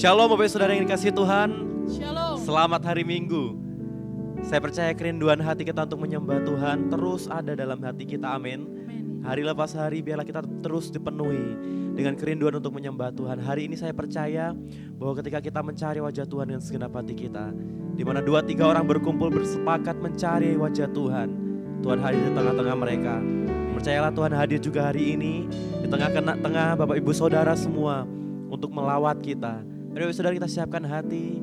Shalom Bapak Saudara yang dikasihi Tuhan. Shalom. Selamat hari Minggu. Saya percaya kerinduan hati kita untuk menyembah Tuhan terus ada dalam hati kita, amin. Hari lepas hari biarlah kita terus dipenuhi dengan kerinduan untuk menyembah Tuhan. Hari ini saya percaya bahwa ketika kita mencari wajah Tuhan dengan segenap hati kita, di mana 2-3 orang berkumpul bersepakat mencari wajah Tuhan, Tuhan hadir di tengah-tengah mereka. Percayalah Tuhan hadir juga hari ini di tengah-tengah Bapak Ibu Saudara semua untuk melawat kita. Mari Saudara kita siapkan hati,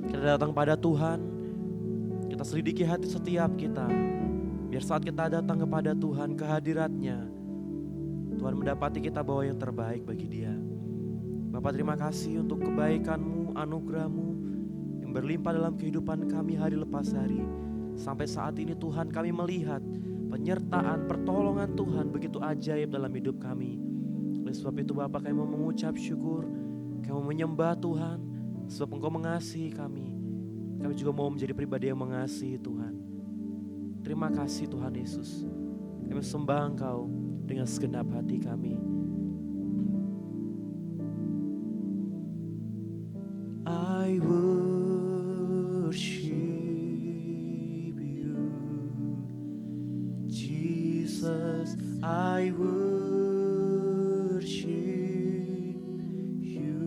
kita datang pada Tuhan, kita selidiki hati setiap kita. Biar saat kita datang kepada Tuhan, kehadiratnya, Tuhan mendapati kita bawa yang terbaik bagi Dia. Bapa, terima kasih untuk kebaikan-Mu, anugerah-Mu yang berlimpah dalam kehidupan kami hari lepas hari. Sampai saat ini Tuhan kami melihat penyertaan, pertolongan Tuhan begitu ajaib dalam hidup kami. Oleh sebab itu Bapa, kami mau mengucap syukur, kami mau menyembah Tuhan, sebab Engkau mengasihi kami. Kami juga mau menjadi pribadi yang mengasihi Tuhan. Terima kasih Tuhan Yesus. Kami sembah Engkau dengan segenap hati kami. I worship you, Jesus, I worship you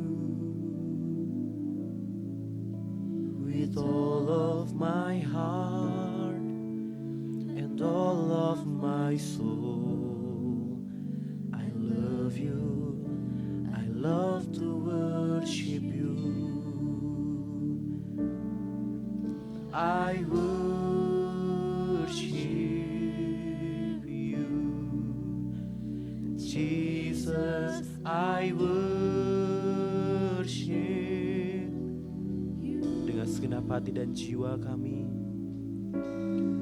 with all of my heart and all of my soul. I love you, I love to worship you. I worship you, Jesus, I worship you. Dengan segenap hati dan jiwa kami,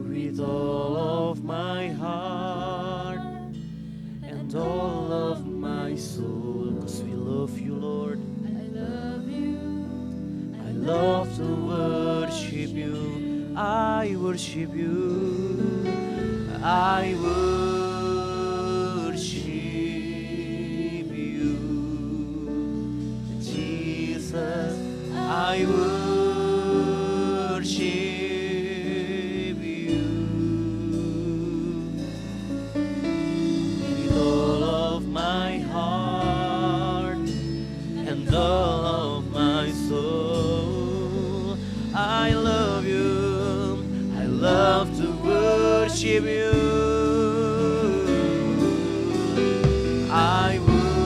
with all of my heart and all of my soul, 'cause we love you, Lord. I love you. I love to worship you. I worship you. I worship you, Jesus. I worship you with all of my heart and all of my soul. I love you. I love to worship you. I worship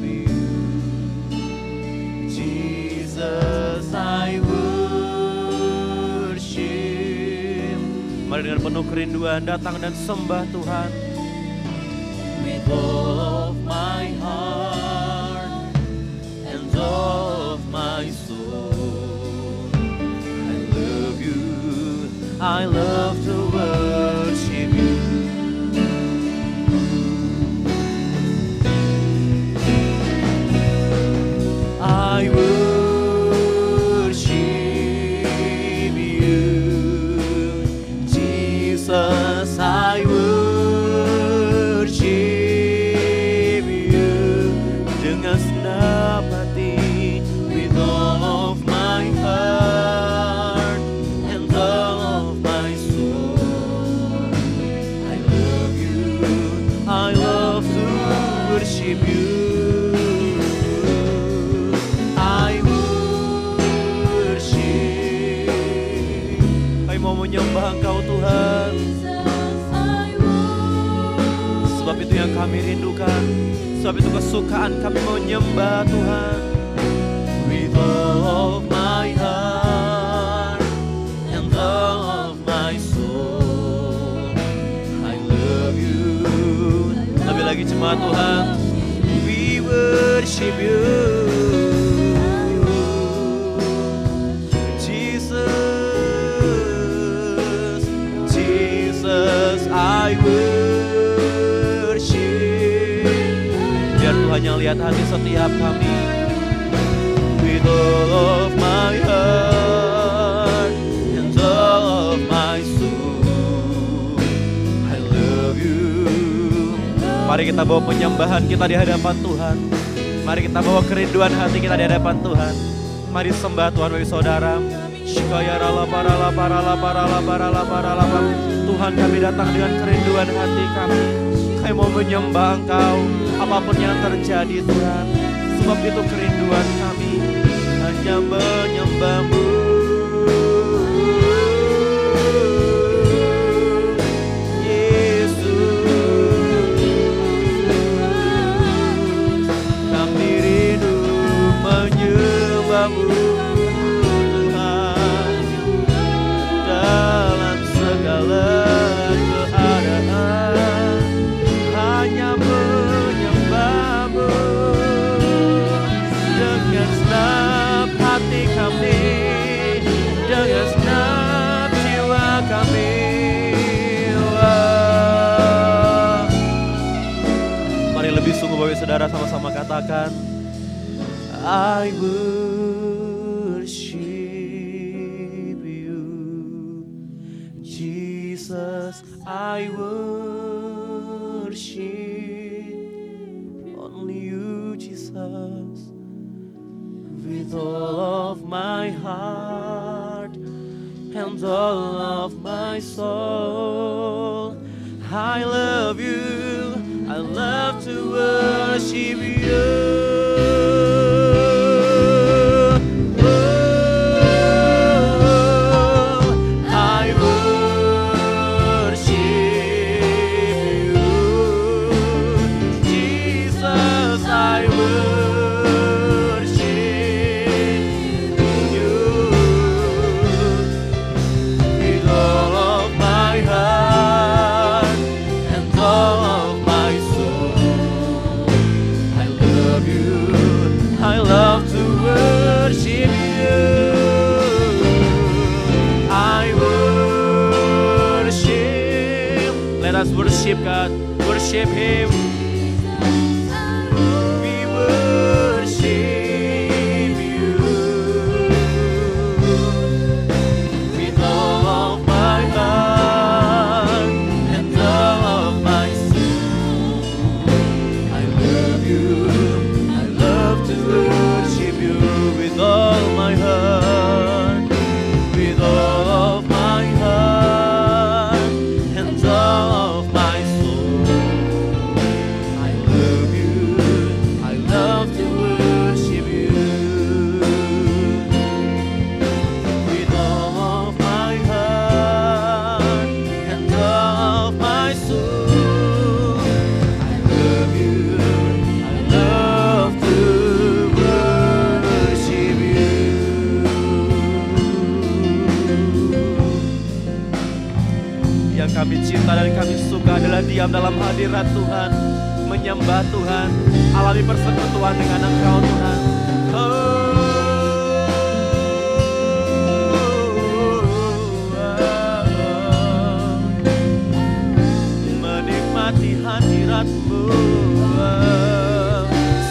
you, Jesus. I worship. Mari dengan penuh kerinduan datang dan sembah Tuhan. With all of my heart and all of my soul, I love you. I love to worship you. I worship you, Jesus. I worship you dengan segenap hati, with all of my heart and all of my soul. I love you. I love to worship you. I worship. Kami mau menyembah Engkau Tuhan. Jesus, I worship kami rindukan. Sebab itu kesukaan kami menyembah Tuhan. With all of my heart and all of my soul, I love you. Lebih lagi jemaat Tuhan, we worship you. I worship. Biar Tuhan yang lihat hati setiap kami. With all of my heart and all of my soul, I love you. Mari kita bawa penyembahan kita di hadapan Tuhan. Mari kita bawa kerinduan hati kita di hadapan Tuhan. Mari sembah Tuhan bagi saudara. Tuhan, kami datang dengan kerinduan hati kami. Kami mau menyembah Engkau apapun yang terjadi Tuhan. Sebab itu kerinduan kami hanya menyembah-Mu. Yesus, kami rindu menyembah-Mu. Dalam segala keadaan hanya menyembah-Mu. Dengan segenap hati kami, dengan segenap jiwa kami. Mari lebih sungguh bagi saudara sama-sama katakan, I worship Jesus, I worship only you, Jesus, with all of my heart and all of my soul. I love you, I love to worship you. Let us worship God, worship Him. We worship you with all of my heart and all of my soul. I love you, I love to worship you with all my heart, with all of my heart and all of my soul. I love you, I love to worship you with all of my heart and all of my soul. I love you, I love to worship you. Yang kami cinta dan kami suka adalah diam dalam hadirat Tuhan, menyembah Tuhan, alami persekutuan dengan Engkau Tuhan. Menikmati hadirat-Mu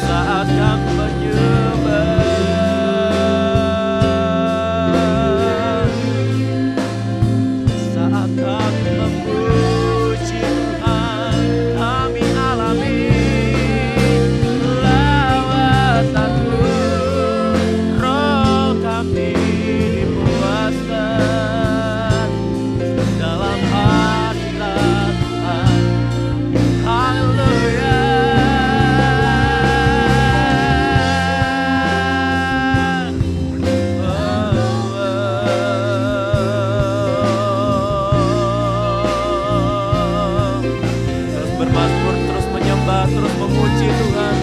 saat kami menyembah. Saat kami memuji Tuhan, kami alami lawatan-Mu. Roh kami dipuaskan dalam hadirat Tuhan. Haleluya. terus memuji Tuhan.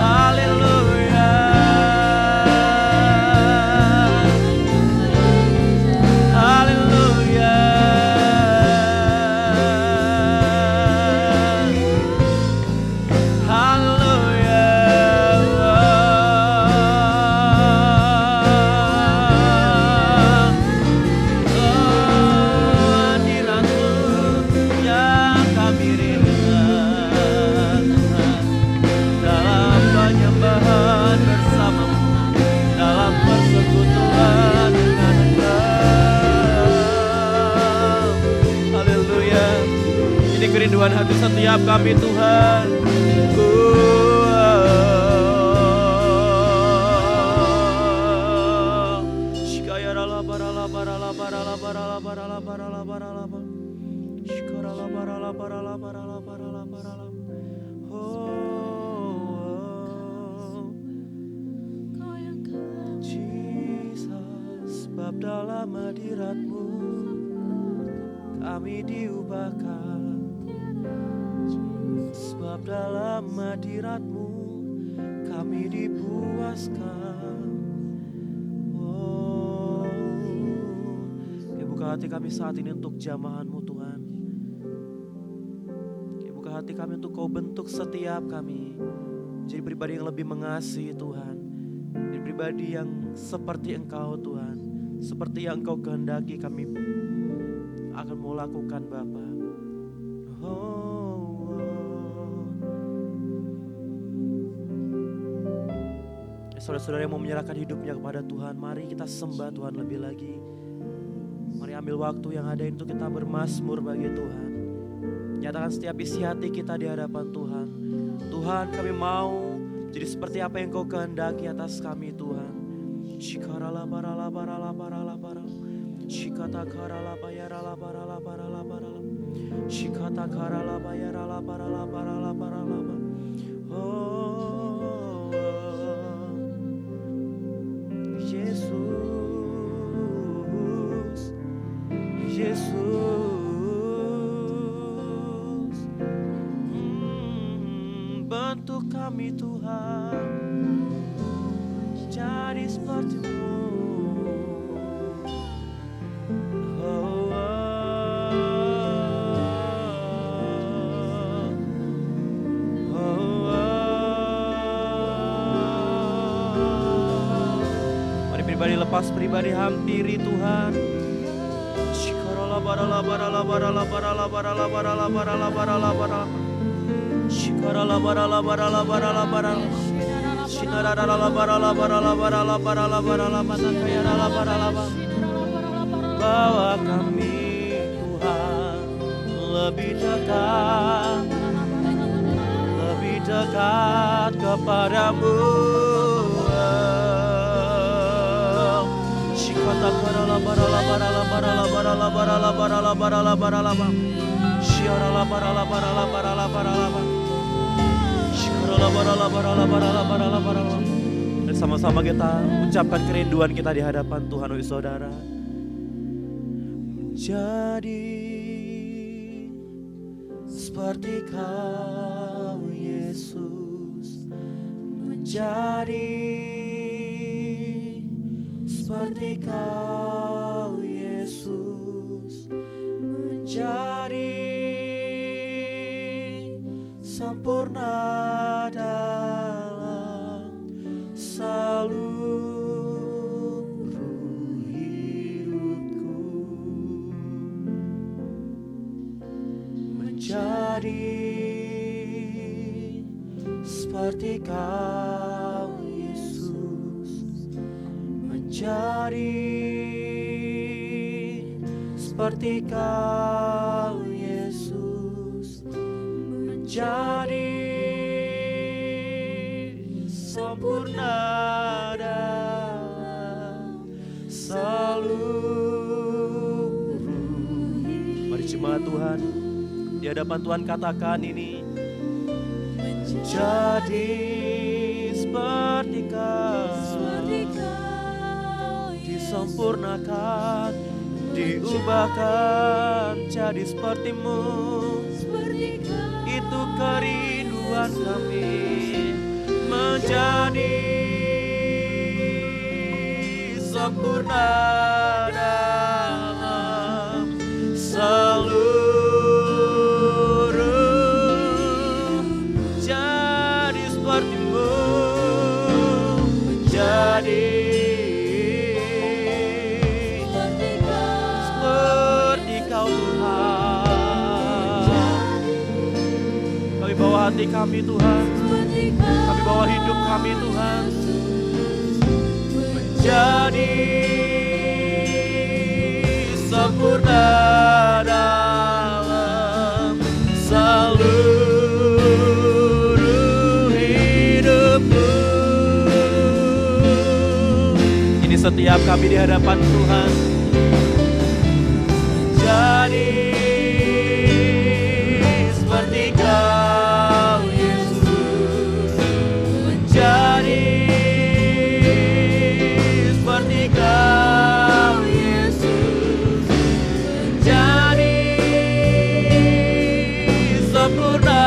Haleluya. Haleluya. Haleluya. Hadirat-Mu yang kami rindukan, dalam penyembahan bersama-Mu, dalam persekutuan dengan Engkau. Haleluya. Ini kerinduan hati setiap kami Tuhan. Jesus, sebab dalam hadirat-Mu kami diubahkan, sebab dalam hadirat-Mu kami dipuaskan. Oh, buka hati kami saat ini untuk jamahan-Mu Tuhan. Buka hati kami untuk Kau bentuk setiap kami jadi pribadi yang lebih mengasihi Tuhan, jadi pribadi yang seperti Engkau Tuhan, seperti yang Engkau kehendaki kami akan mau lakukan Bapa. Saudara-saudara yang mau menyerahkan hidupnya kepada Tuhan, mari kita sembah Tuhan lebih lagi. Mari ambil waktu yang ada untuk kita bermazmur bagi Tuhan. Nyatakan setiap isi hati kita di hadapan Tuhan. Tuhan, kami mau jadi seperti apa yang Kau kehendaki atas kami Tuhan. Shikarala barala barala barala barala. Shikata karala bayarala barala barala barala. Shikata karala bayarala barala barala barala. Oh, Yesus, Yesus, bentuk kami Tuhan jadi seperti-Mu. Pribadi lepas pribadi hampiri Tuhan. Shikarala barala barala barala barala barala barala barala barala barala. Shikarala barala barala barala barala. Shinarala barala barala barala barala barala batakayarala barala. Bawa kami Tuhan lebih dekat kepadamu. Shikata karala barala barala barala barala barala barala barala barala. Shiarala barala barala barala barala. Shikarala barala barala barala barala barala. Dan sama-sama kita ucapkan kerinduan kita di hadapan Tuhan, saudara. Menjadi seperti Kau Yesus, menjadi seperti Kau Yesus, menjadi sempurna dalam seluruh hidupku, menjadi seperti Kau Yesus, menjadi seperti Kau Yesus, menjadi sempurna dalam seluruh. Mari jemaat Tuhan, di hadapan Tuhan katakan ini. Menjadi seperti Kau, disempurnakan diubahkan jadi seperti-Mu. Itu kerinduan kami, menjadi sempurna dalam seluruh, jadi seperti-Mu, menjadi seperti Kau Tuhan. Kami bawa hati kami Tuhan, kami bawa hidup kami Tuhan, menjadi sempurna dalam seluruh hidupku. Ini setiap kami di hadapan Tuhan, menjadi seperti Kau Yesus, menjadi seperti Kau Yesus, menjadi sempurna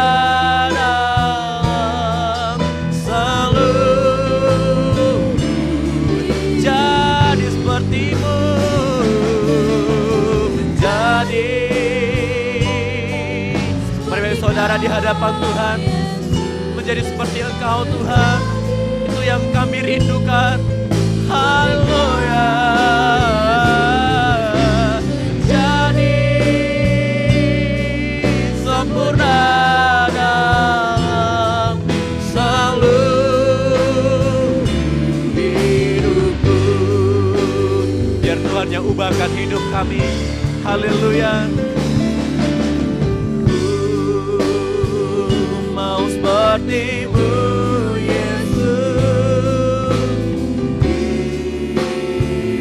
dalam seluruh, jadi seperti-Mu, menjadi. Mari saudara di hadapan Tuhan, menjadi seperti Engkau Tuhan, itu yang kami rindukan. Haleluya. Jadi sempurna dalam seluruh hidupku. Biar Tuhan yang ubahkan hidup kami. Haleluya. Ku mau seperti-Mu Yesus,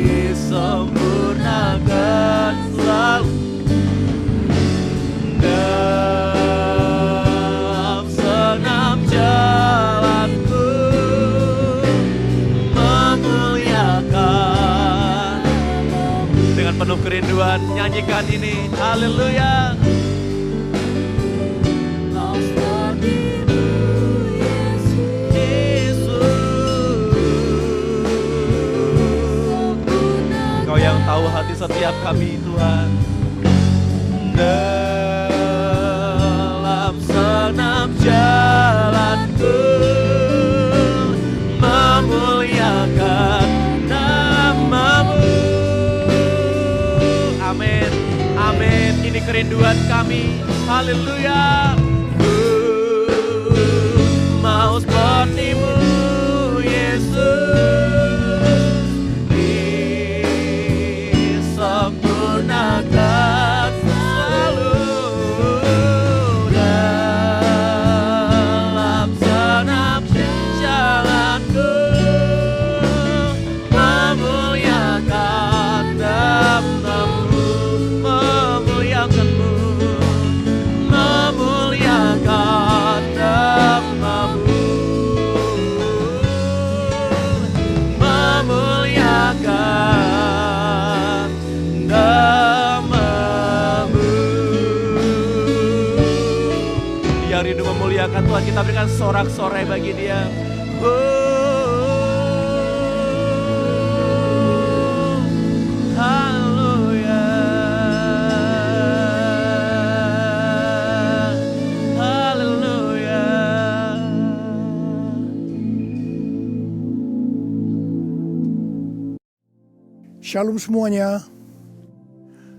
disempurnakan selalu dalam senam jalanku, memuliakan. Dengan penuh kerinduan nyanyikan ini, haleluya. Kau yang tahu hati setiap kami Tuhan, dalam senam jalanku, memuliakan nama-Mu. Amin, amin. Ini kerinduan kami, haleluya. Ku mau seperti-Mu Yesus, disempurnakan selalu dalam senam jalanku, memuliakan nama-Mu, memuliakan-Mu, memuliakan nama-Mu, memuliakan nama-Mu. Dia rindu memuliakan Tuhan, kita berikan sorak-sorai bagi Dia. Haleluya, haleluya. Shalom semuanya.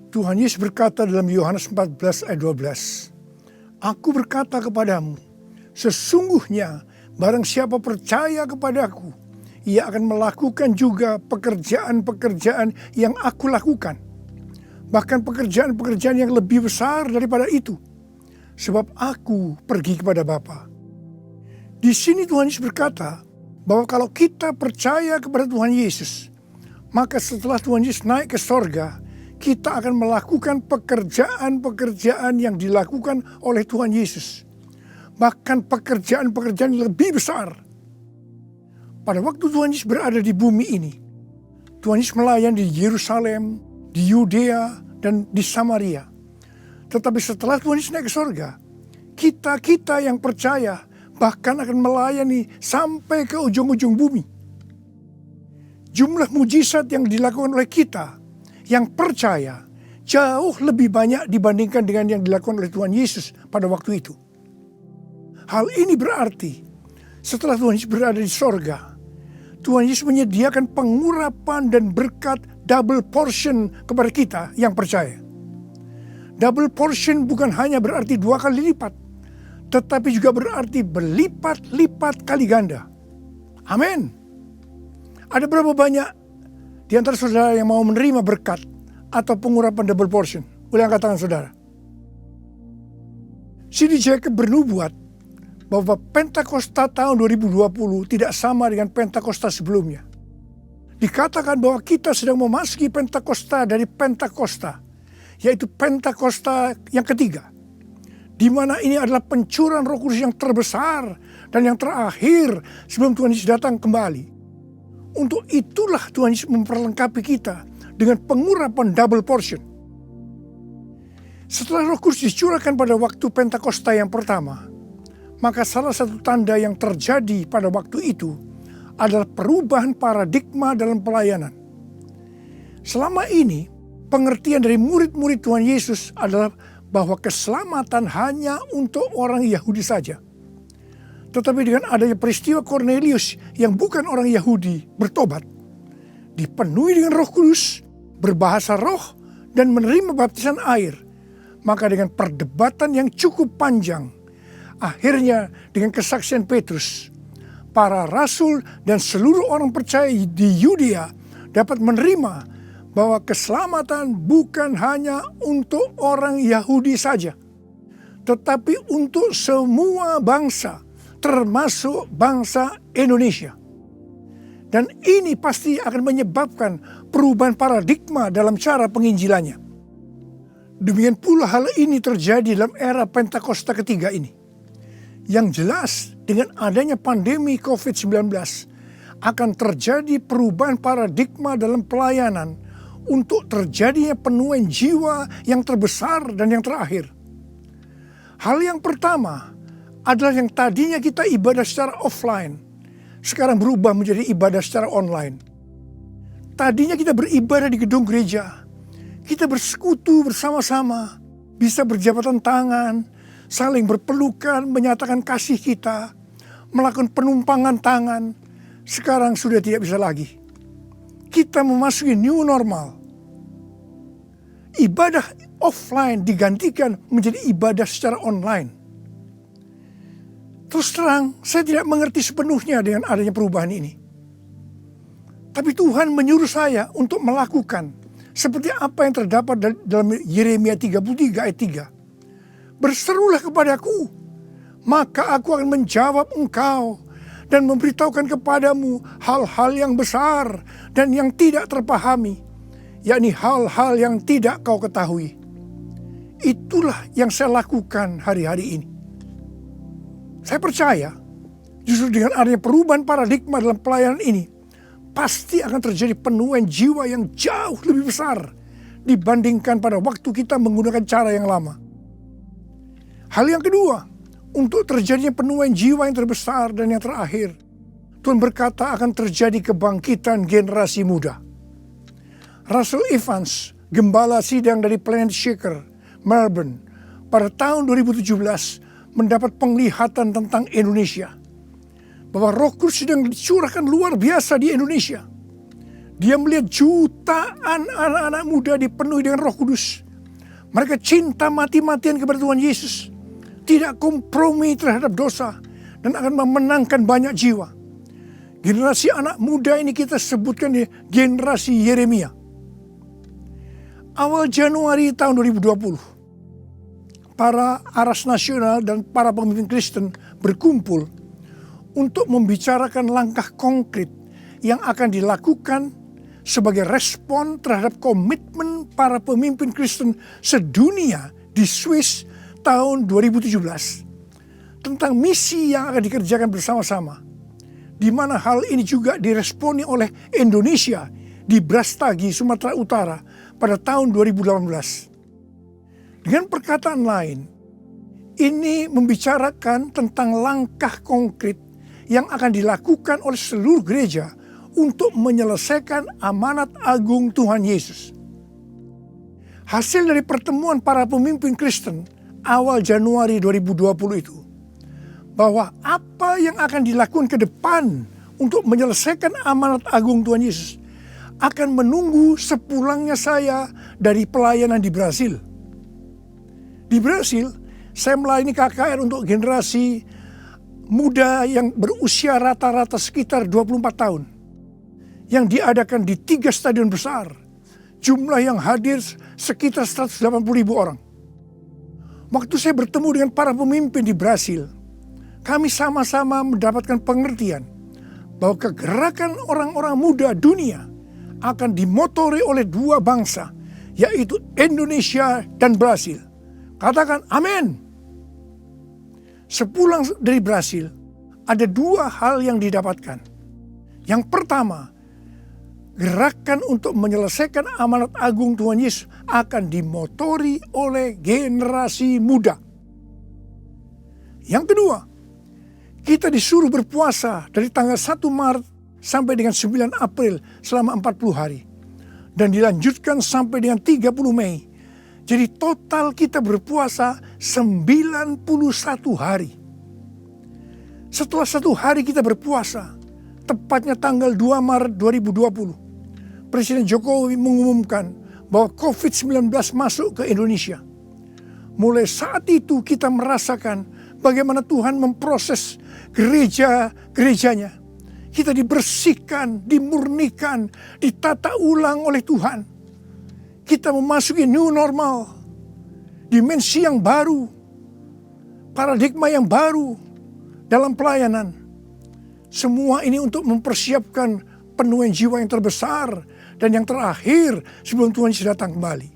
Tuhan Yesus berkata dalam Yohanes 14 ayat 12, Aku berkata kepadamu, sesungguhnya barang siapa percaya kepadaku, ia akan melakukan juga pekerjaan-pekerjaan yang aku lakukan. Bahkan pekerjaan-pekerjaan yang lebih besar daripada itu. Sebab aku pergi kepada Bapa. Di sini Tuhan Yesus berkata bahwa kalau kita percaya kepada Tuhan Yesus, maka setelah Tuhan Yesus naik ke sorga, kita akan melakukan pekerjaan-pekerjaan yang dilakukan oleh Tuhan Yesus. Bahkan pekerjaan-pekerjaan yang lebih besar. Pada waktu Tuhan Yesus berada di bumi ini, Tuhan Yesus melayani di Yerusalem, di Yudea, dan di Samaria. Tetapi setelah Tuhan Yesus naik ke sorga, kita yang percaya bahkan akan melayani sampai ke ujung-ujung bumi. Jumlah mujizat yang dilakukan oleh kita yang percaya jauh lebih banyak dibandingkan dengan yang dilakukan oleh Tuhan Yesus pada waktu itu. Hal ini berarti setelah Tuhan Yesus berada di sorga, Tuhan Yesus menyediakan pengurapan dan berkat double portion kepada kita yang percaya. Double portion bukan hanya berarti 2 kali lipat, tetapi juga berarti berlipat-lipat kali ganda. Amin. Ada berapa banyak di antara saudara yang mau menerima berkat atau pengurapan double portion? Boleh angkat tangan saudara. C.D. Jacobs bernubuat bahwa Pentakosta tahun 2020 tidak sama dengan Pentakosta sebelumnya. Dikatakan bahwa kita sedang memasuki Pentakosta dari Pentakosta, yaitu Pentakosta yang ketiga, di mana ini adalah pencurahan Roh Kudus yang terbesar dan yang terakhir sebelum Tuhan Yesus datang kembali. Untuk itulah Tuhan Yesus memperlengkapi kita dengan pengurapan double portion. Setelah Roh Kudus dicurahkan pada waktu Pentakosta yang pertama, maka salah satu tanda yang terjadi pada waktu itu adalah perubahan paradigma dalam pelayanan. Selama ini, pengertian dari murid-murid Tuhan Yesus adalah bahwa keselamatan hanya untuk orang Yahudi saja. Tetapi dengan adanya peristiwa Cornelius yang bukan orang Yahudi bertobat, dipenuhi dengan Roh Kudus, berbahasa roh, dan menerima baptisan air, maka dengan perdebatan yang cukup panjang, akhirnya dengan kesaksian Petrus, para rasul dan seluruh orang percaya di Yudea dapat menerima bahwa keselamatan bukan hanya untuk orang Yahudi saja, tetapi untuk semua bangsa, termasuk bangsa Indonesia. Dan ini pasti akan menyebabkan perubahan paradigma dalam cara penginjilannya. Demikian pula hal ini terjadi dalam era Pentakosta ketiga ini. Yang jelas dengan adanya pandemi COVID-19 akan terjadi perubahan paradigma dalam pelayanan untuk terjadinya penuaian jiwa yang terbesar dan yang terakhir. Hal yang pertama adalah yang tadinya kita ibadah secara offline, sekarang berubah menjadi ibadah secara online. Tadinya kita beribadah di gedung gereja, kita bersekutu bersama-sama, bisa berjabatan tangan, saling berpelukan, menyatakan kasih kita, melakukan penumpangan tangan. Sekarang sudah tidak bisa lagi. Kita memasuki new normal. Ibadah offline digantikan menjadi ibadah secara online. Terus terang, saya tidak mengerti sepenuhnya dengan adanya perubahan ini. Tapi Tuhan menyuruh saya untuk melakukan seperti apa yang terdapat dalam Yeremia 33 ayat 3. Berserulah kepadaku, maka aku akan menjawab engkau dan memberitahukan kepadamu hal-hal yang besar dan yang tidak terpahami, yakni hal-hal yang tidak kau ketahui. Itulah yang saya lakukan hari-hari ini. Saya percaya justru dengan adanya perubahan paradigma dalam pelayanan ini, pasti akan terjadi penuaian jiwa yang jauh lebih besar dibandingkan pada waktu kita menggunakan cara yang lama. Hal yang kedua, untuk terjadinya penuaian jiwa yang terbesar dan yang terakhir, Tuhan berkata akan terjadi kebangkitan generasi muda. Russell Evans, gembala sidang dari Planet Shaker, Melbourne, pada tahun 2017 mendapat penglihatan tentang Indonesia. Bahwa Roh Kudus sedang dicurahkan luar biasa di Indonesia. Dia melihat jutaan anak-anak muda dipenuhi dengan Roh Kudus. Mereka cinta mati-matian kepada Tuhan Yesus. Tidak kompromi terhadap dosa dan akan memenangkan banyak jiwa. Generasi anak muda ini kita sebutkan di generasi Yeremia. Awal Januari tahun 2020, para aras nasional dan para pemimpin Kristen berkumpul untuk membicarakan langkah konkret yang akan dilakukan sebagai respon terhadap komitmen para pemimpin Kristen sedunia di Swiss tahun 2017 tentang misi yang akan dikerjakan bersama-sama, di mana hal ini juga diresponi oleh Indonesia di Brastagi, Sumatera Utara pada tahun 2018. Dengan perkataan lain, ini membicarakan tentang langkah konkret yang akan dilakukan oleh seluruh gereja untuk menyelesaikan amanat agung Tuhan Yesus. Hasil dari pertemuan para pemimpin Kristen awal Januari 2020 itu, bahwa apa yang akan dilakukan ke depan untuk menyelesaikan amanat agung Tuhan Yesus akan menunggu sepulangnya saya dari pelayanan di Brasil. Di Brasil, saya melayani KKR untuk generasi muda yang berusia rata-rata sekitar 24 tahun. Yang diadakan di 3 stadion besar. Jumlah yang hadir sekitar 180.000 orang. Waktu saya bertemu dengan para pemimpin di Brasil, kami sama-sama mendapatkan pengertian bahwa kegerakan orang-orang muda dunia akan dimotori oleh 2 bangsa, yaitu Indonesia dan Brasil. Katakan amin. Sepulang dari Brasil, ada 2 hal yang didapatkan. Yang pertama, gerakan untuk menyelesaikan amanat agung Tuhan Yesus akan dimotori oleh generasi muda. Yang kedua, kita disuruh berpuasa dari tanggal 1 Maret sampai dengan 9 April selama 40 hari. Dan dilanjutkan sampai dengan 30 Mei. Jadi total kita berpuasa 91 hari. Setelah 1 hari kita berpuasa, tepatnya tanggal 2 Maret 2020. Presiden Jokowi mengumumkan bahwa COVID-19 masuk ke Indonesia. Mulai saat itu kita merasakan bagaimana Tuhan memproses gerejanya. Kita dibersihkan, dimurnikan, ditata ulang oleh Tuhan. Kita memasuki new normal, dimensi yang baru, paradigma yang baru dalam pelayanan. Semua ini untuk mempersiapkan penuaian jiwa yang terbesar dan yang terakhir sebelum Tuhan Yesus datang kembali.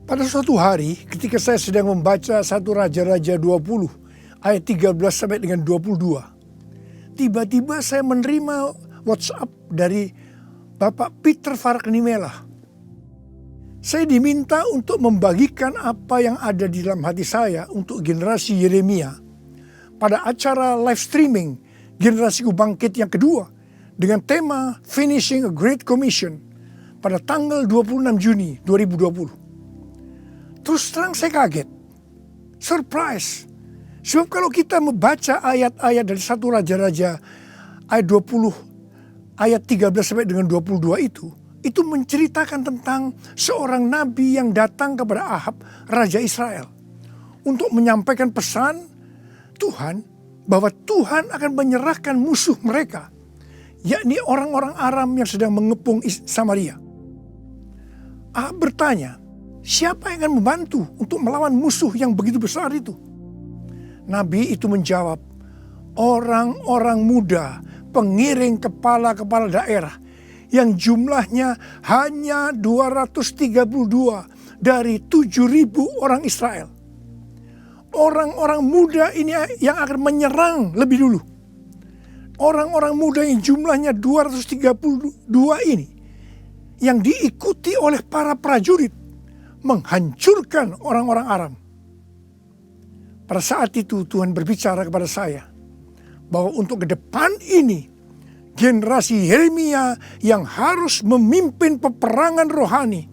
Pada suatu hari ketika saya sedang membaca 1 Raja-Raja 20 ayat 13 sampai dengan 22. Tiba-tiba saya menerima WhatsApp dari Bapak Peter Faraknimela. Saya diminta untuk membagikan apa yang ada di dalam hati saya untuk generasi Yeremia pada acara live streaming Generasiku Bangkit yang kedua dengan tema Finishing a Great Commission pada tanggal 26 Juni 2020. Terus terang saya kaget, surprise. Sebab kalau kita membaca ayat-ayat dari 1 Raja-Raja ayat 20, ayat 13 sampai dengan 22 itu menceritakan tentang seorang nabi yang datang kepada Ahab, Raja Israel. Untuk menyampaikan pesan Tuhan bahwa Tuhan akan menyerahkan musuh mereka, yakni orang-orang Aram yang sedang mengepung Samaria. Ahab bertanya, siapa yang akan membantu untuk melawan musuh yang begitu besar itu? Nabi itu menjawab, orang-orang muda, pengiring kepala-kepala daerah yang jumlahnya hanya 232 dari 7.000 orang Israel. Orang-orang muda ini yang akan menyerang lebih dulu. Orang-orang muda yang jumlahnya 232 ini yang diikuti oleh para prajurit menghancurkan orang-orang Aram. Pada saat itu Tuhan berbicara kepada saya bahwa untuk ke depan ini generasi Yeremia yang harus memimpin peperangan rohani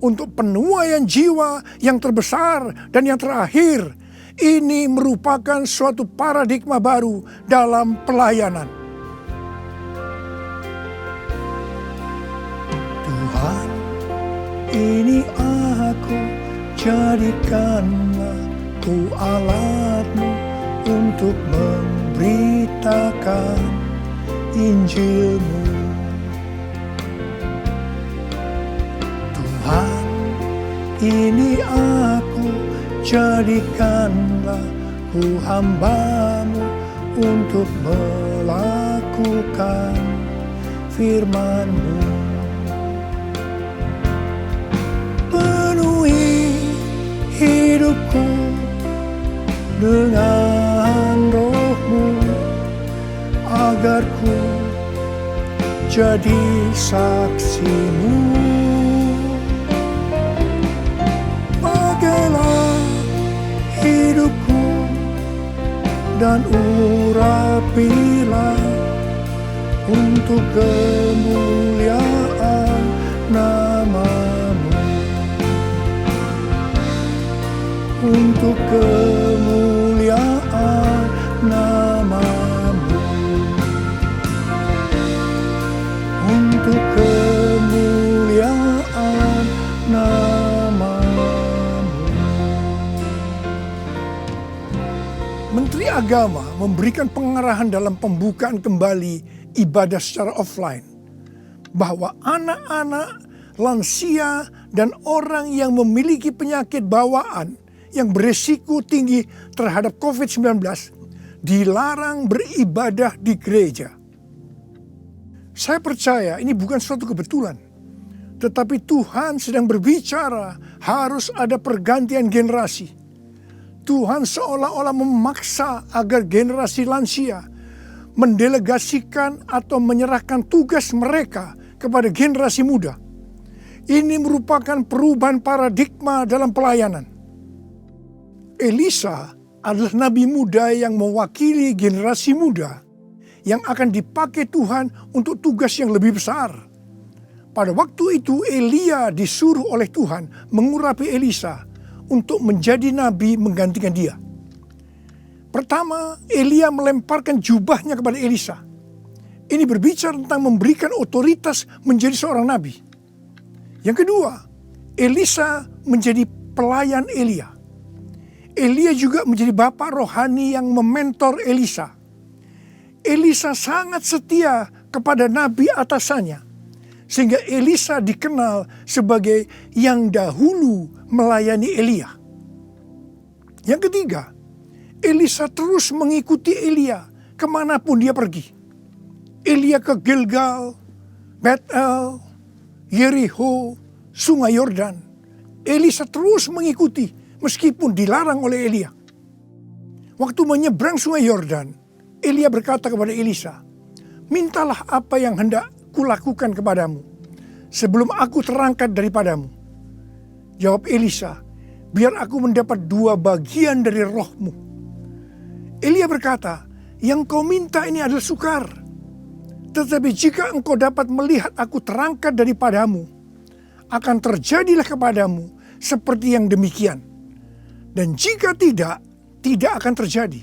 untuk penuaian jiwa yang terbesar dan yang terakhir. Ini merupakan suatu paradigma baru dalam pelayanan. Tuhan, ini aku, jadikanlah ku alatmu untuk memberitakan Injilmu. Tuhan, ini aku, jadikanlah ku hamba-Mu untuk melakukan firman-Mu. Penuhi hidupku dengan Roh-Mu, agar ku jadi saksimu. Pakailah hidupku dan urapilah untuk kemuliaan nama-Mu, untuk kemuliaan nama-Mu, untuk kemuliaan nama-Mu. Menteri Agama memberikan pengarahan dalam pembukaan kembali ibadah secara offline, bahwa anak-anak, lansia, dan orang yang memiliki penyakit bawaan yang beresiko tinggi terhadap COVID-19 dilarang beribadah di gereja. Saya percaya ini bukan suatu kebetulan, tetapi Tuhan sedang berbicara harus ada pergantian generasi. Tuhan seolah-olah memaksa agar generasi lansia mendelegasikan atau menyerahkan tugas mereka kepada generasi muda. Ini merupakan perubahan paradigma dalam pelayanan. Elisa adalah nabi muda yang mewakili generasi muda yang akan dipakai Tuhan untuk tugas yang lebih besar. Pada waktu itu Elia disuruh oleh Tuhan mengurapi Elisa untuk menjadi nabi menggantikan dia. Pertama, Elia melemparkan jubahnya kepada Elisa. Ini berbicara tentang memberikan otoritas menjadi seorang nabi. Yang kedua, Elisa menjadi pelayan Elia. Elia juga menjadi bapak rohani yang mementor Elisa. Elisa sangat setia kepada nabi atasannya, sehingga Elisa dikenal sebagai yang dahulu melayani Elia. Yang ketiga, Elisa terus mengikuti Elia kemanapun dia pergi. Elia ke Gilgal, Bethel, Yericho, Sungai Yordan. Elisa terus mengikuti meskipun dilarang oleh Elia. Waktu menyeberang Sungai Yordan, Elia berkata kepada Elisa, "Mintalah apa yang hendak kulakukan kepadamu sebelum aku terangkat daripadamu." Jawab Elisa, "Biar aku mendapat 2 bagian dari rohmu." Elia berkata, "Yang kau minta ini adalah sukar. Tetapi jika engkau dapat melihat aku terangkat daripadamu, akan terjadilah kepadamu seperti yang demikian. Dan jika tidak, tidak akan terjadi."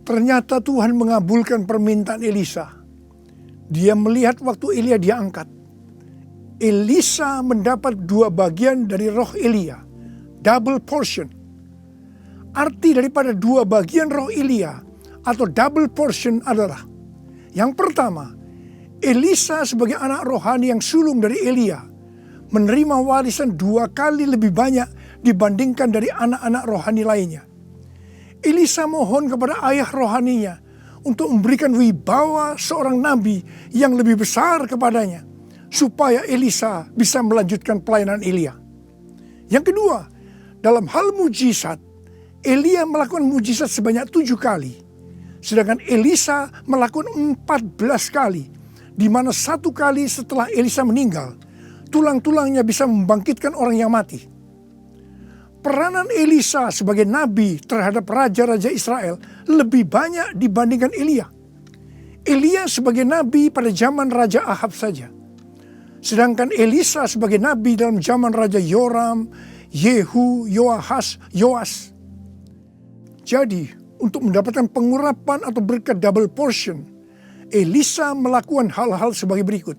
Ternyata Tuhan mengabulkan permintaan Elisa. Dia melihat waktu Elia diangkat. Elisa mendapat 2 bagian dari roh Elia, double portion. Arti daripada 2 bagian roh Elia atau double portion adalah, yang pertama, Elisa sebagai anak rohani yang sulung dari Elia menerima warisan 2 kali lebih banyak dibandingkan dari anak-anak rohani lainnya. Elisa mohon kepada ayah rohaninya untuk memberikan wibawa seorang nabi yang lebih besar kepadanya, supaya Elisa bisa melanjutkan pelayanan Elia. Yang kedua, dalam hal mujizat, Elia melakukan mujizat sebanyak 7 kali, sedangkan Elisa melakukan 14 kali, di mana 1 kali setelah Elisa meninggal, tulang-tulangnya bisa membangkitkan orang yang mati. Peranan Elisa sebagai nabi terhadap raja-raja Israel lebih banyak dibandingkan Elia. Elia sebagai nabi pada zaman Raja Ahab saja, sedangkan Elisa sebagai nabi dalam zaman Raja Yoram, Yehu, Yoahas, Yoas. Jadi, untuk mendapatkan pengurapan atau berkat double portion, Elisa melakukan hal-hal sebagai berikut.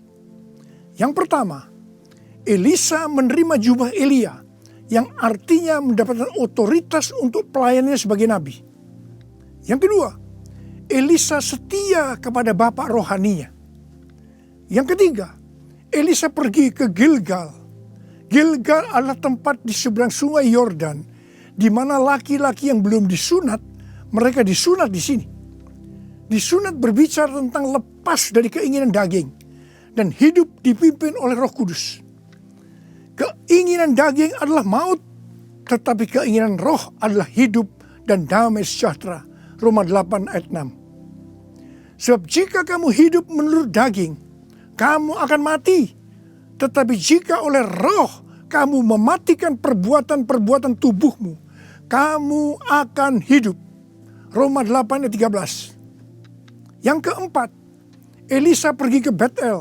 Yang pertama, Elisa menerima jubah Elia, yang artinya mendapatkan otoritas untuk pelayanannya sebagai nabi. Yang kedua, Elisa setia kepada bapak rohaninya. Yang ketiga, Elisa pergi ke Gilgal. Gilgal adalah tempat di seberang Sungai Yordan, di mana laki-laki yang belum disunat, mereka disunat di sini. Disunat berbicara tentang lepas dari keinginan daging dan hidup dipimpin oleh Roh Kudus. Keinginan daging adalah maut, tetapi keinginan roh adalah hidup dan damai sejahtera. Roma 8 ayat 6. Sebab jika kamu hidup menurut daging, kamu akan mati. Tetapi jika oleh Roh kamu mematikan perbuatan-perbuatan tubuhmu, kamu akan hidup. Roma 8 ayat 13. Yang keempat, Elisa pergi ke Betel.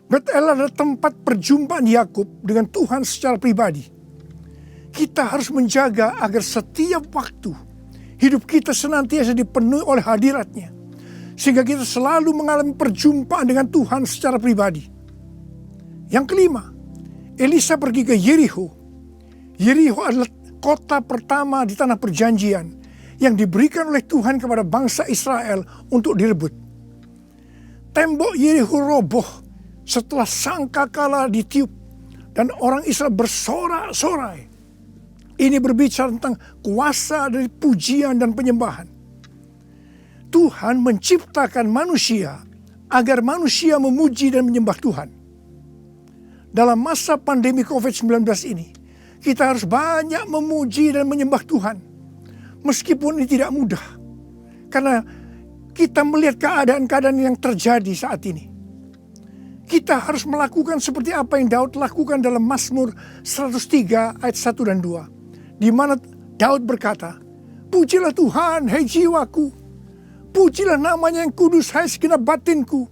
Betel adalah tempat perjumpaan Yakub dengan Tuhan secara pribadi. Kita harus menjaga agar setiap waktu hidup kita senantiasa dipenuhi oleh hadirat-Nya, sehingga kita selalu mengalami perjumpaan dengan Tuhan secara pribadi. Yang kelima, Elisa pergi ke Yeriko. Yeriko adalah kota pertama di tanah perjanjian yang diberikan oleh Tuhan kepada bangsa Israel untuk direbut. Tembok Yeriko roboh setelah sangkakala ditiup dan orang Israel bersorak-sorai. Ini berbicara tentang kuasa dari pujian dan penyembahan. Tuhan menciptakan manusia agar manusia memuji dan menyembah Tuhan. Dalam masa pandemi COVID-19 ini, kita harus banyak memuji dan menyembah Tuhan. Meskipun ini tidak mudah, karena kita melihat keadaan-keadaan yang terjadi saat ini. Kita harus melakukan seperti apa yang Daud lakukan dalam Mazmur 103 ayat 1 dan 2. Di mana Daud berkata, pujilah Tuhan, hai jiwaku. Pujilah namanya yang kudus, hai segenap batinku.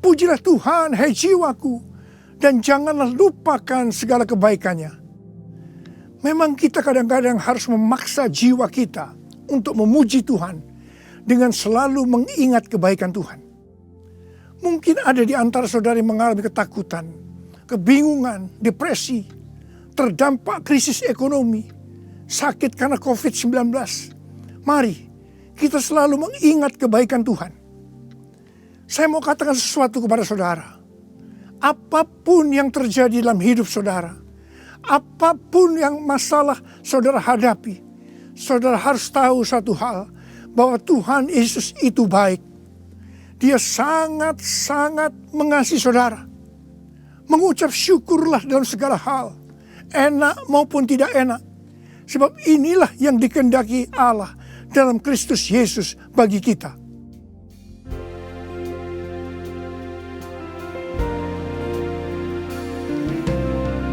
Pujilah Tuhan, hai jiwaku. Dan janganlah lupakan segala kebaikannya. Memang kita kadang-kadang harus memaksa jiwa kita untuk memuji Tuhan dengan selalu mengingat kebaikan Tuhan. Mungkin ada di antara saudara yang mengalami ketakutan, kebingungan, depresi, terdampak krisis ekonomi, sakit karena COVID-19. Mari kita selalu mengingat kebaikan Tuhan. Saya mau katakan sesuatu kepada saudara. Apapun yang terjadi dalam hidup saudara, apapun yang masalah saudara hadapi, saudara harus tahu satu hal, bahwa Tuhan Yesus itu baik. Dia sangat-sangat mengasihi saudara. Mengucap syukurlah dalam segala hal, enak maupun tidak enak. Sebab inilah yang dikehendaki Allah dalam Kristus Yesus bagi kita.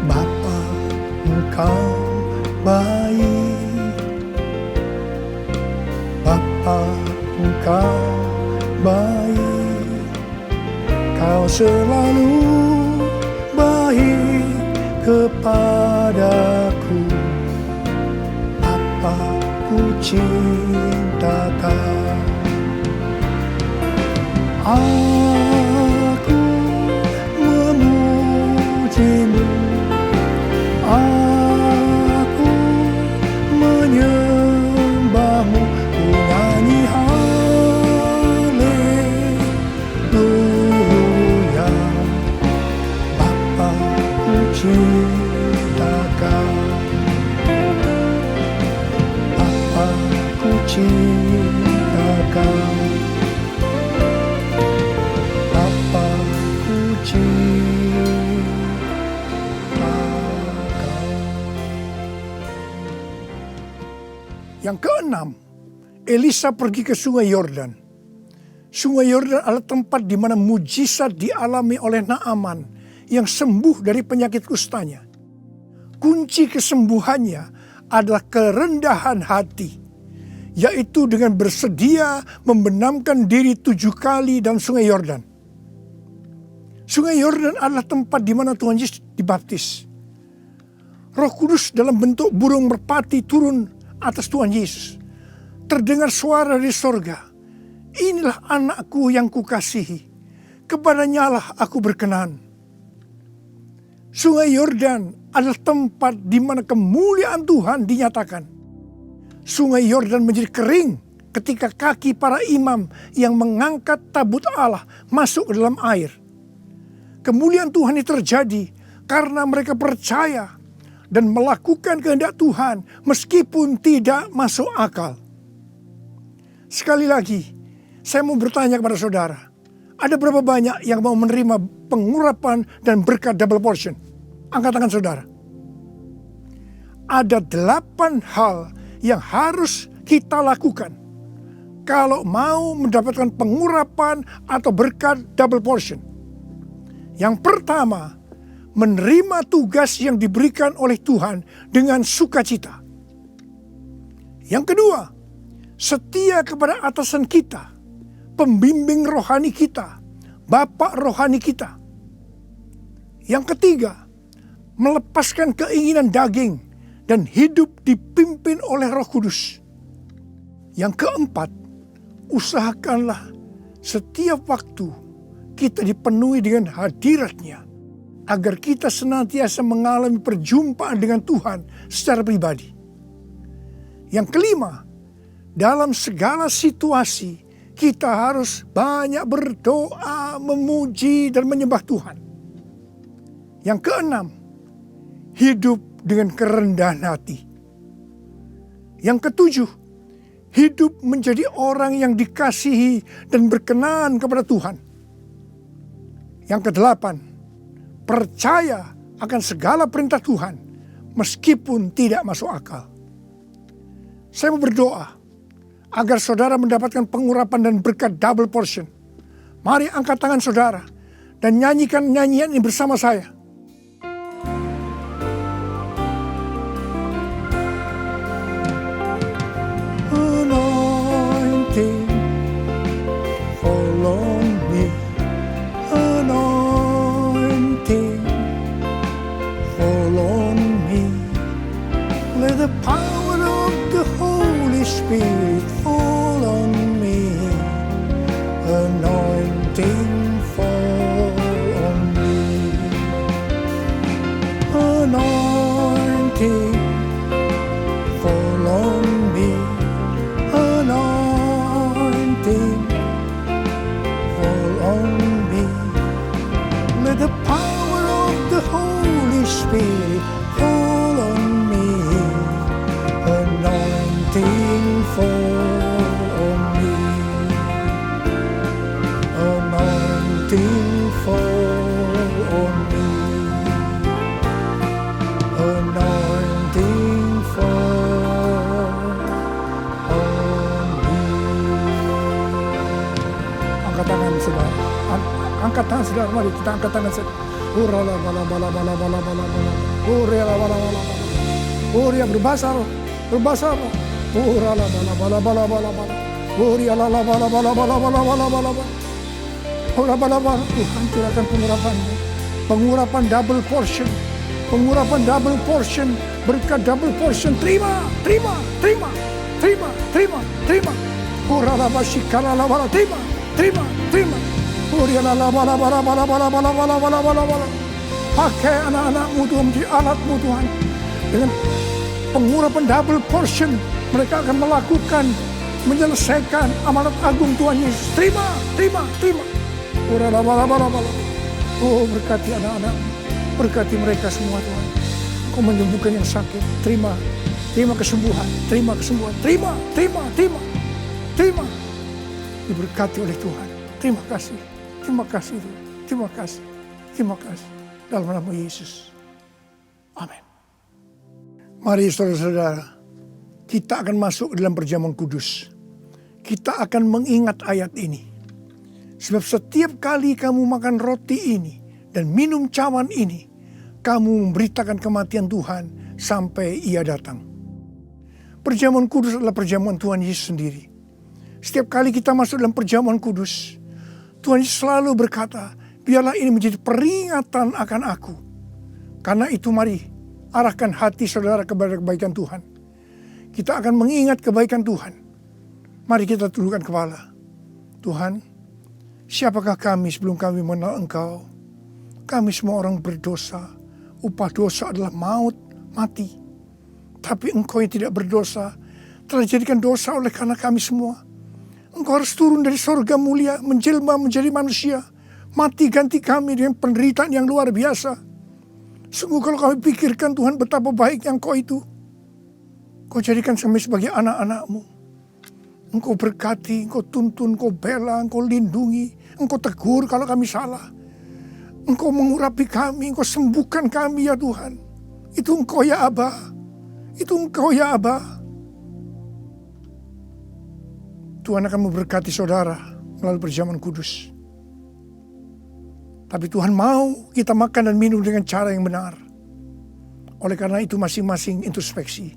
Bapa, Engkau baik. Bapa, Engkau baik. Kau selalu baik kepadaku. Bapa, ku cinta Kau. Aku memujimu. Aku menyembahmu, ku nyanyi haleluya. Bapa, ku cinta Kau. Bapa, ku cinta Kau. Bapa, ku cinta Kau. Yang keenam, Elisa pergi ke Sungai Yordan. Sungai Yordan adalah tempat di mana mujizat dialami oleh Naaman yang sembuh dari penyakit kustanya. Kunci kesembuhannya adalah kerendahan hati, yaitu dengan bersedia membenamkan diri 7 kali dalam Sungai Yordan. Sungai Yordan adalah tempat di mana Tuhan Yesus dibaptis. Roh Kudus dalam bentuk burung merpati turun atas Tuhan Yesus. Terdengar suara dari sorga, inilah anakku yang kukasihi, kepadanya lah aku berkenan. Sungai Yordan adalah tempat di mana kemuliaan Tuhan dinyatakan. Sungai Yordan menjadi kering ketika kaki para imam yang mengangkat tabut Allah masuk ke dalam air. Kemuliaan Tuhan ini terjadi karena mereka percaya dan melakukan kehendak Tuhan meskipun tidak masuk akal. Sekali lagi, saya mau bertanya kepada saudara, ada berapa banyak yang mau menerima pengurapan dan berkat double portion? Angkat tangan saudara. Ada 8 hal yang harus kita lakukan kalau mau mendapatkan pengurapan atau berkat double portion. Yang pertama, menerima tugas yang diberikan oleh Tuhan dengan sukacita. Yang kedua, setia kepada atasan kita, pembimbing rohani kita, bapak rohani kita. Yang ketiga, melepaskan keinginan daging dan hidup dipimpin oleh Roh Kudus. Yang keempat, usahakanlah setiap waktu kita dipenuhi dengan hadirat-Nya, agar kita senantiasa mengalami perjumpaan dengan Tuhan secara pribadi. Yang kelima, dalam segala situasi kita harus banyak berdoa, memuji dan menyembah Tuhan. Yang keenam, hidup dengan kerendahan hati. Yang ketujuh, hidup menjadi orang yang dikasihi dan berkenan kepada Tuhan. Yang kedelapan, percaya akan segala perintah Tuhan meskipun tidak masuk akal. Saya mau berdoa agar saudara mendapatkan pengurapan dan berkat double portion. Mari angkat tangan saudara dan nyanyikan nyanyian ini bersama saya. Anointing fall on me. Anointing fall on me. Let the power of the Holy Spirit fall on me. Anointing fall on me. Anointing fall on me. Anointing fall on me. Let the power of the Holy Spirit fall on me. Anointing fall on me. Anointing fall on me. Anointing fall on me. Angkat tangan saudara. Angkat tangan saudara. Mari kita angkat tangan saudara. Urala bala bala bala bala bala bala. Urala bala bala bala. Uria berbahasa roh. Berbahasa roh. Urala bala bala bala bala bala. Uria la la bala bala bala bala bala bala bala. Ura bala bala. Tuhan curahkan pengurapan-Mu. Pengurapan double portion. Pengurapan double portion. Berkat double portion. Terima, terima, terima, terima, terima, terima. Urala basikala la bala. Terima, terima, terima. Uria la la bala bala bala bala bala bala bala bala bala. Pakai anak-anak-Mu Tuhan menjadi alat-Mu Tuhan. Dengan pengurapan double portion, mereka akan melakukan, menyelesaikan amanat agung Tuhan Yesus. Terima, terima, terima. Urala bala bala bala. Oh, berkati anak-anak, berkati mereka semua Tuhan. Kau menyembuhkan yang sakit. Terima, terima kesembuhan, terima kesembuhan, terima, terima, terima, terima. Diberkati oleh Tuhan. Terima kasih, terima kasih Tuhan. Terima kasih, terima kasih. Dalam nama Yesus. Amin. Mari saudara-saudara, kita akan masuk dalam perjamuan kudus. Kita akan mengingat ayat ini. Sebab setiap kali kamu makan roti ini dan minum cawan ini, kamu memberitakan kematian Tuhan sampai Ia datang. Perjamuan kudus adalah perjamuan Tuhan Yesus sendiri. Setiap kali kita masuk dalam perjamuan kudus, Tuhan Yesus selalu berkata, biarlah ini menjadi peringatan akan aku. Karena itu mari, arahkan hati saudara kepada kebaikan Tuhan. Kita akan mengingat kebaikan Tuhan. Mari kita tundukkan kepala. Tuhan, siapakah kami sebelum kami mengenal Engkau? Kami semua orang berdosa. Upah dosa adalah maut, mati. Tapi Engkau yang tidak berdosa telah dijadikan dosa oleh karena kami semua. Engkau harus turun dari sorga mulia, menjelma menjadi manusia. Mati ganti kami dengan penderitaan yang luar biasa. Sungguh kalau kami pikirkan Tuhan betapa baiknya Engkau itu. Kau jadikan kami sebagai anak-anak-Mu. Engkau berkati, Engkau tuntun, Engkau bela, Engkau lindungi. Engkau tegur kalau kami salah. Engkau mengurapi kami, Engkau sembuhkan kami ya Tuhan. Itu Engkau ya Aba. Itu Engkau ya Aba. Tuhan akan memberkati saudara melalui perjamuan kudus. Tapi Tuhan mau kita makan dan minum dengan cara yang benar. Oleh karena itu masing-masing introspeksi.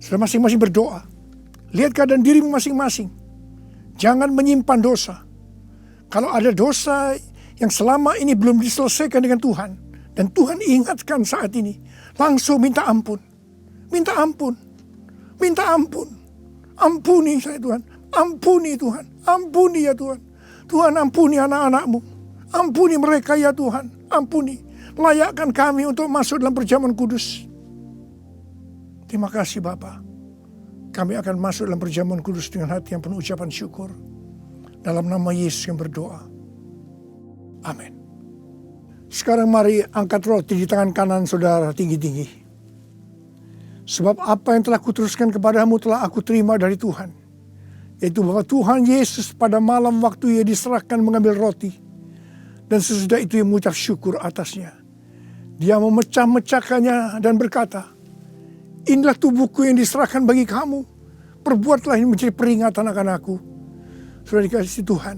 Sudah masing-masing berdoa. Lihat keadaan dirimu masing-masing. Jangan menyimpan dosa. Kalau ada dosa yang selama ini belum diselesaikan dengan Tuhan, dan Tuhan ingatkan saat ini, langsung minta ampun. Minta ampun. Minta ampun. Ampuni saya Tuhan. Ampuni Tuhan. Ampuni ya Tuhan. Tuhan ampuni anak-anak-Mu. Ampuni mereka ya Tuhan. Ampuni. Layakkan kami untuk masuk dalam perjamuan kudus. Terima kasih Bapa. Kami akan masuk dalam perjamuan kudus dengan hati yang penuh ucapan syukur. Dalam nama Yesus yang berdoa. Amin. Sekarang mari angkat roti di tangan kanan saudara tinggi-tinggi. Sebab apa yang telah kuteruskan kepadamu telah aku terima dari Tuhan. Yaitu bahwa Tuhan Yesus pada malam waktu ia diserahkan mengambil roti. Dan sesudah itu ia mengucap syukur atasnya. Dia memecah-mecahkannya dan berkata, inilah tubuhku yang diserahkan bagi kamu. Perbuatlah ini menjadi peringatan akan aku. Sudah dikasih Tuhan.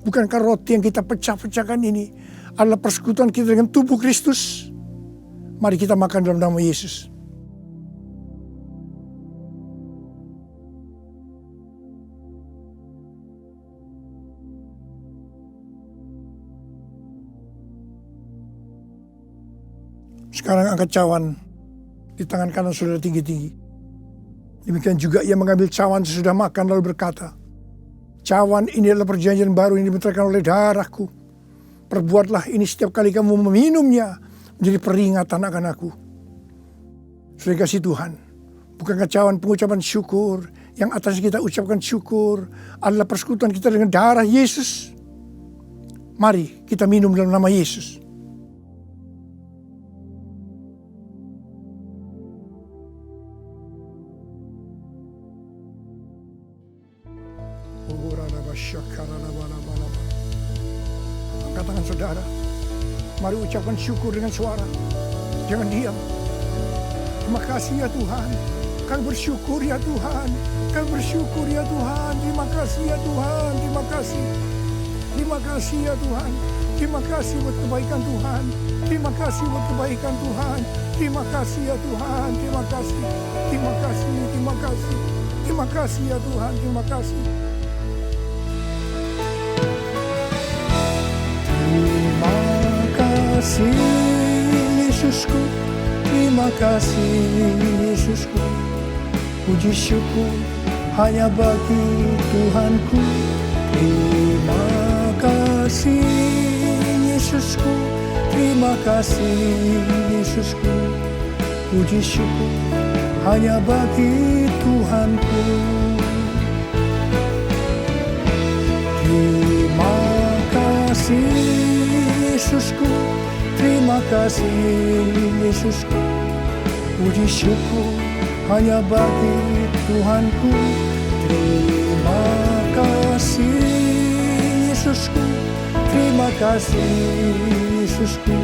Bukankah roti yang kita pecah-pecahkan ini adalah persekutuan kita dengan tubuh Kristus? Mari kita makan dalam nama Yesus. Sekarang angkat cawan di tangan kanan saudara tinggi-tinggi. Demikian juga ia mengambil cawan sesudah makan lalu berkata, cawan ini adalah perjanjian baru yang dibenarkan oleh darahku. Perbuatlah ini setiap kali kamu meminumnya menjadi peringatan akan aku. Sudah kasih Tuhan, bukankah cawan pengucapan syukur yang atas kita ucapkan syukur adalah persekutuan kita dengan darah Yesus? Mari kita minum dalam nama Yesus. Angkat tangan saudara. Mari ucapkan syukur dengan suara. Jangan diam. Terima kasih ya Tuhan. Kami bersyukur ya Tuhan. Kami bersyukur ya Tuhan. Terima kasih ya Tuhan. Terima kasih. Terima kasih ya Tuhan. Terima kasih buat kebaikan Tuhan. Terima kasih buat kebaikan Tuhan. Terima kasih ya Tuhan. Terima kasih. Terima kasih. Terima kasih. Terima kasih ya Tuhan. Terima kasih. Terima kasih Yesusku, terima kasih Yesusku. Puji syukur hanya bagi Tuhanku. Terima kasih Yesusku, terima kasih Yesusku. Puji syukur hanya bagi Tuhanku. Terima kasih Yesusku, terima kasih Yesusku. Puji syukur hanya bagi Tuhanku. Terima kasih Yesusku, terima kasih Yesusku.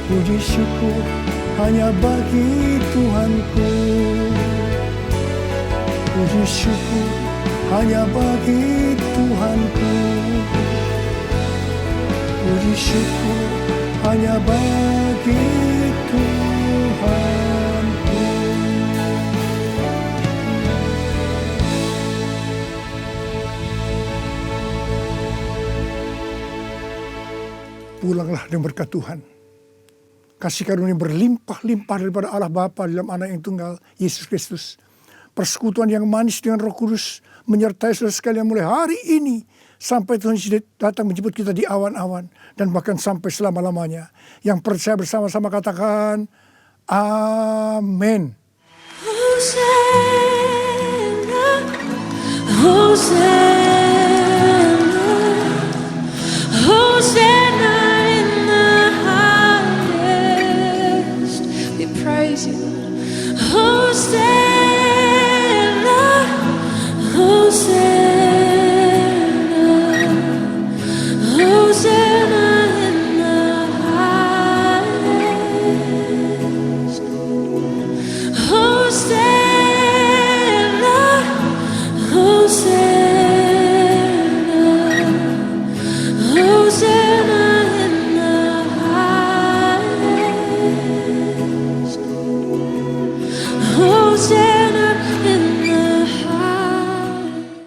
Puji syukur hanya bagi Tuhanku. Puji syukur hanya bagi Tuhanku. Puji syukur hanya bagi Tuhanku. Pulanglah dengan berkat Tuhan. Kasih karunia berlimpah-limpah daripada Allah Bapa dalam Anak yang tunggal, Yesus Kristus. Persekutuan yang manis dengan Roh Kudus menyertai saudara sekalian mulai hari ini sampai Tuhan datang menjemput kita di awan-awan dan bahkan sampai selama-lamanya. Yang percaya bersama-sama katakan amin. Hosanna, Hosanna.